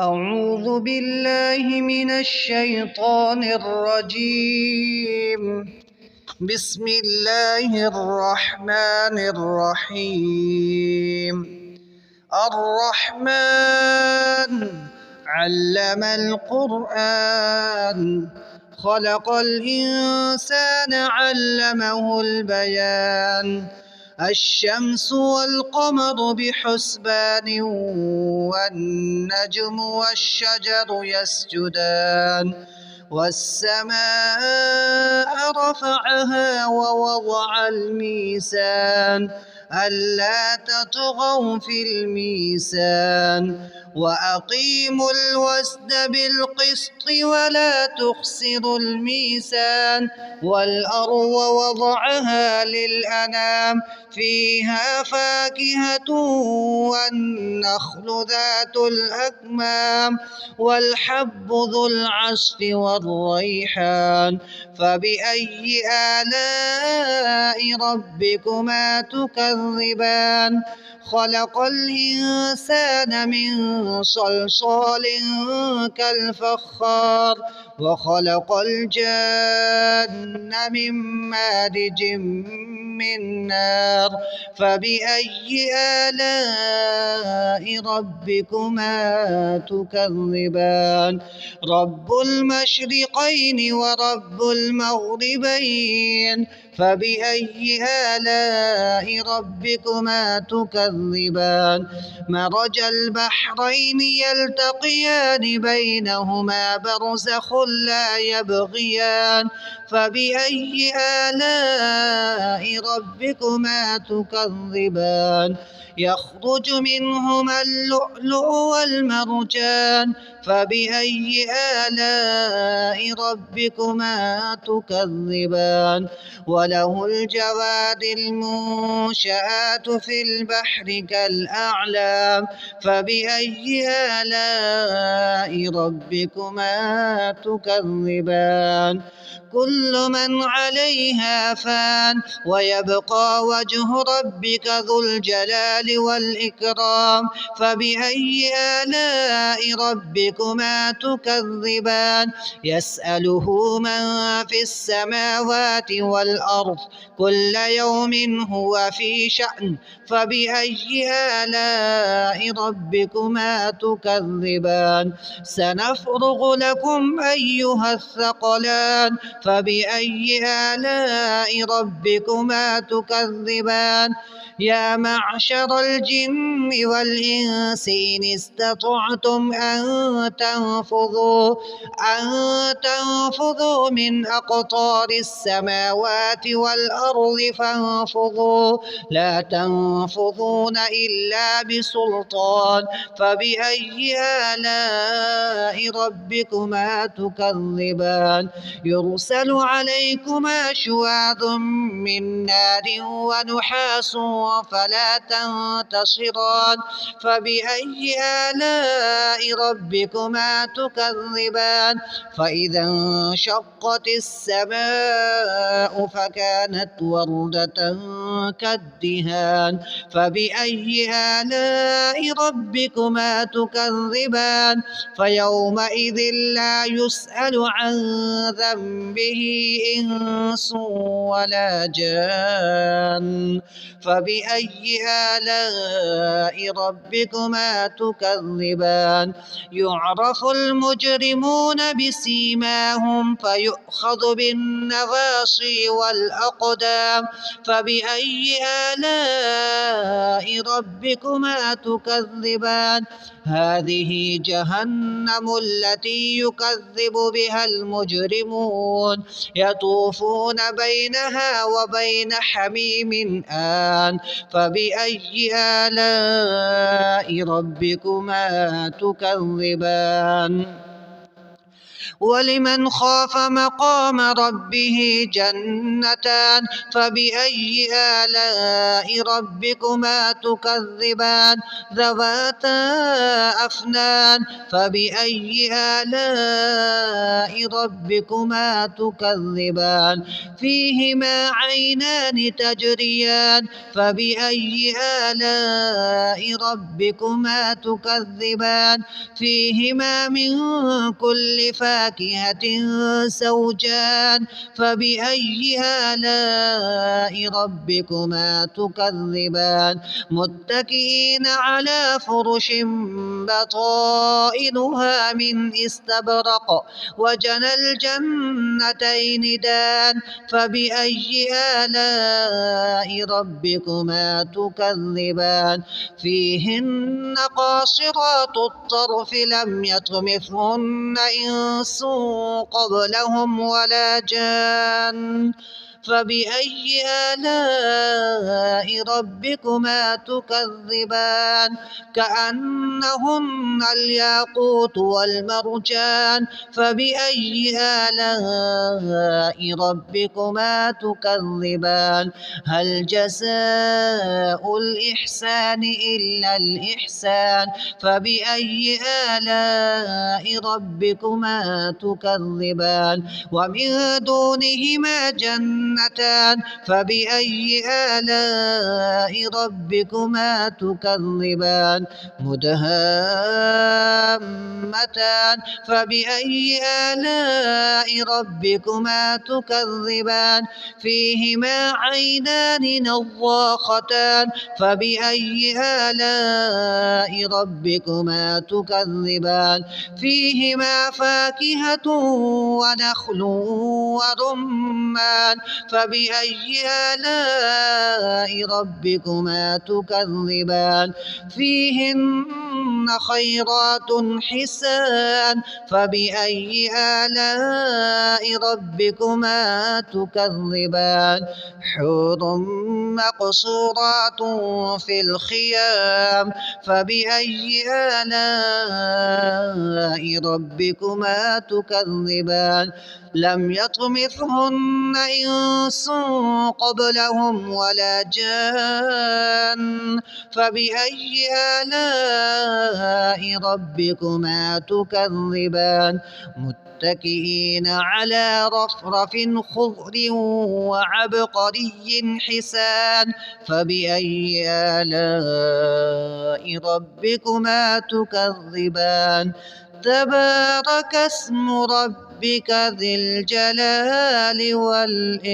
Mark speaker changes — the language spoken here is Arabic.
Speaker 1: أعوذ بالله من الشيطان الرجيم. بسم الله الرحمن الرحيم. الرحمن علم القرآن خلق الإنسان علمه البيان. الشمس والقمر بحسبان والنجم والشجر يسجدان. والسماء رفعها ووضع الميزان ألا تطغوا في الميزان وأقيموا الوزن بالقسط ولا تخسروا الميزان. والأرض وضعها للأنام فيها فاكهة والنخل ذات الأكمام والحب ذو العصف والريحان. فبأي آلاء ربكما تكذبان؟ خلق الإنسان من صلصال كالفخار وخلق الجن من مارج من نار. فبأي آلاء ربكما تكذبان؟ رب المشرقين ورب المغربين. فبأي آلاء ربكما تكذبان؟ مرج البحرين يلتقيان بينهما برزخ لا يبغيان. فبأي آلاء ربكما تكذبان؟ يخرج منهما اللؤلؤ والمرجان. فبأي آلاء ربكما تكذبان؟ وله الجواد المنشآت في البحر كالأعلام. فبأي آلاء ربكما تكذبان؟ كل من عليها فان ويبقى وجه ربك ذو الجلال والإكرام. فبأي آلاء ربكما تكذبان؟ يسأله من في السماوات والأرض كل يوم هو في شأن. فبأي آلاء ربكما تكذبان؟ سنفرغ لكم أيها الثقلان. فبأي آلاء ربكما تكذبان؟ يا معشر الجن والإنس إن استطعتم أن تنفذوا من أقطار السماوات والأرض فانفذوا لا تنفذون إلا بسلطان. فبأي آلاء ربكما تكذبان؟ يرسل عليكما شواظ من نار ونحاس فلا تنتصران. فبأي آلاء ربكما تكذبان؟ فإذا انشقت السماء فكانت وردة كالدهان. فبأي آلاء ربكما تكذبان؟ فيومئذ لا يسأل عن ذنبه إنس ولا جان. فبأي آلاء ربكما تكذبان؟ يعرف المجرمون بسيماهم فيؤخذ بالنواصي والأقدام. فبأي آلاء ربكما تكذبان؟ هذه جهنم التي يكذب بها المجرمون يطوفون بينها وبين حميم آن. فبأي آلاء ربكما تكذبان؟ ولمن خاف مقام ربه جنتان فبأي آلاء ربكما تكذبان ذواتا أفنان فبأي آلاء ربكما تكذبان فيهما عينان تجريان فبأي آلاء ربكما تكذبان فيهما من كل فاكهة زوجان فبأي آلاء ربكما تكذبان متكئين على فرش بطائنها من استبرق وجنى الجنتين دان فبأي آلاء ربكما تكذبان فيهن قاصرات الطرف لم يطمثهن إنس قبلهم ولا جان فبأي آلاء ربكما تكذبان كأنهن الياقوت والمرجان فبأي آلاء ربكما تكذبان هل جزاء الإحسان إلا الإحسان فبأي آلاء ربكما تكذبان ومن دونهما جنتان فبأي آلاء ربكما تكذبان مدهامتان فبأي آلاء ربكما تكذبان فيهما عينان نضاختان فبأي آلاء ربكما تكذبان فيهما فاكهة ونخل ورمان فبأي آلاء ربكما تكذبان فيهن خيرات حسان فبأي آلاء ربكما تكذبان حور مقصورات في الخيام فبأي آلاء ربكما تكذبان لم يطمثهن إنس قبلهم ولا جان فبأي آلاء ربكما تكذبان متكئين على رفرف خضر وعبقري حسان فبأي آلاء ربكما تكذبان تبارك اسم ربك ذي الجلال والإكرام